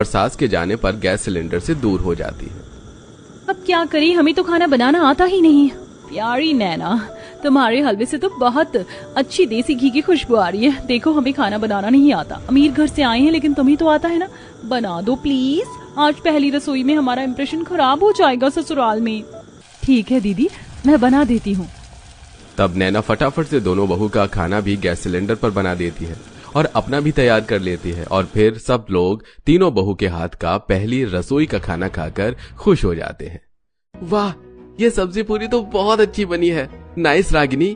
और सास के जाने पर गैस सिलेंडर से दूर हो जाती है। अब क्या करें, हमें तो खाना बनाना आता ही नहीं। प्यारी नैना, तुम्हारे हलवे से तो बहुत अच्छी देसी घी की खुशबू आ रही है। देखो, हमें खाना बनाना नहीं आता, अमीर घर से आए हैं, लेकिन तुम्हें तो आता है ना। बना दो प्लीज, आज पहली रसोई में हमारा इम्प्रेशन खराब हो जाएगा ससुराल में। ठीक है दीदी, मैं बना देती हूँ। तब नैना फटाफट से दोनों बहू का खाना भी गैस सिलेंडर पर बना देती है और अपना भी तैयार कर लेती है। और फिर सब लोग तीनों बहू के हाथ का पहली रसोई का खाना खाकर खुश हो जाते हैं। वाह, ये सब्जी पूरी तो बहुत अच्छी बनी है। नाइस रागिनी।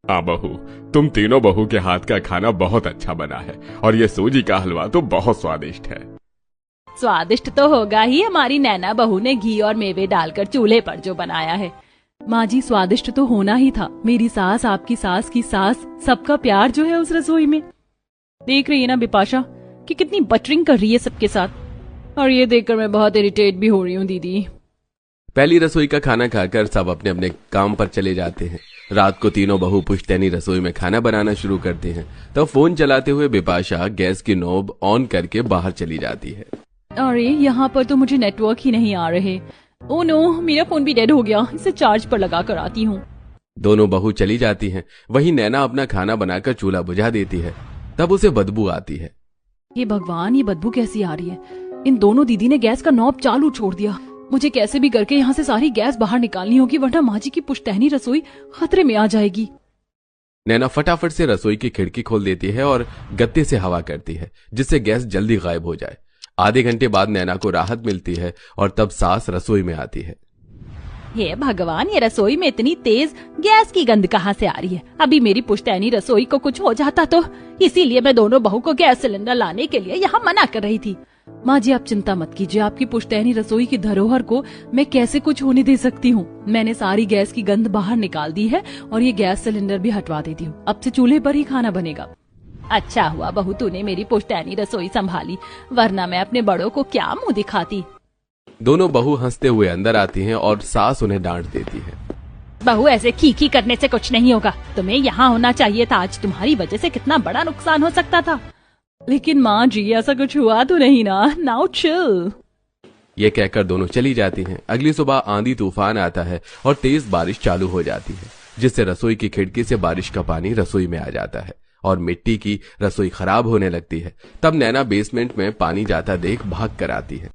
हाँ बहू, तुम तीनों बहू के हाथ का खाना बहुत अच्छा बना है और ये सूजी का हलवा तो बहुत स्वादिष्ट है। स्वादिष्ट तो होगा ही, हमारी नैना बहू ने घी और मेवे डालकर चूल्हे पर जो बनाया है। माँ जी, स्वादिष्ट तो होना ही था। मेरी सास, आपकी सास की सास, सबका प्यार जो है उस रसोई में। देख रही है ना बिपाशा कि कितनी बटरिंग कर रही है सबके साथ। और ये देखकर मैं बहुत इरिटेट भी हो रही हूँ दीदी। पहली रसोई का खाना खाकर सब अपने अपने काम पर चले जाते हैं। रात को तीनों बहू पुश्तैनी रसोई में खाना बनाना शुरू करते हैं। तब फोन चलाते हुए बिपाशा गैस की नोब ऑन करके बाहर चली जाती है। अरे, यहाँ पर तो मुझे नेटवर्क ही नहीं आ रहे। ओ नो, मेरा फोन भी डेड हो गया, इसे चार्ज पर लगा कर आती हूँ। दोनों बहू चली जाती हैं। वहीं नैना अपना खाना बनाकर चूल्हा बुझा देती है। तब उसे बदबू आती है। ये भगवान, ये बदबू कैसी आ रही है? इन दोनों दीदी ने गैस का नॉब चालू छोड़ दिया। मुझे कैसे भी करके यहाँ से सारी गैस बाहर निकालनी होगी, वरना माँ जी की पुश्तैनी रसोई खतरे में आ जाएगी। नैना फटाफट से रसोई की खिड़की खोल देती है और गत्ते से हवा करती है, जिससे गैस जल्दी गायब हो जाए। आधे घंटे बाद नैना को राहत मिलती है और तब सास रसोई में आती है। हे भगवान, ये रसोई में इतनी तेज गैस की गंध कहाँ से आ रही है? अभी मेरी पुश्तैनी रसोई को कुछ हो जाता तो, इसीलिए मैं दोनों बहू को गैस सिलेंडर लाने के लिए यहाँ मना कर रही थी। माँ जी, आप चिंता मत कीजिए, आपकी पुश्तैनी रसोई की धरोहर को मैं कैसे कुछ होने दे सकती हूँ। मैंने सारी गैस की गंध बाहर निकाल दी है और ये गैस सिलेंडर भी हटवा देती हूँ। अब से चूल्हे पर ही खाना बनेगा। अच्छा हुआ बहू तूने मेरी पुश्तैनी रसोई संभाली, वरना मैं अपने बड़ों को क्या मुंह दिखाती। दोनों बहू हंसते हुए अंदर आती हैं और सास उन्हें डांट देती है। बहू, ऐसे खीखी करने से कुछ नहीं होगा। तुम्हें यहाँ होना चाहिए था, आज तुम्हारी वजह से कितना बड़ा नुकसान हो सकता था। लेकिन माँ जी, ऐसा कुछ हुआ तो नहीं ना? Now chill. ये कहकर दोनों चली जाती हैं। अगली सुबह आंधी तूफान आता है और तेज बारिश चालू हो जाती है, जिससे रसोई की खिड़की से बारिश का पानी रसोई में आ जाता है और मिट्टी की रसोई खराब होने लगती है। तब नैना बेसमेंट में पानी जाता देख भाग कर आती है।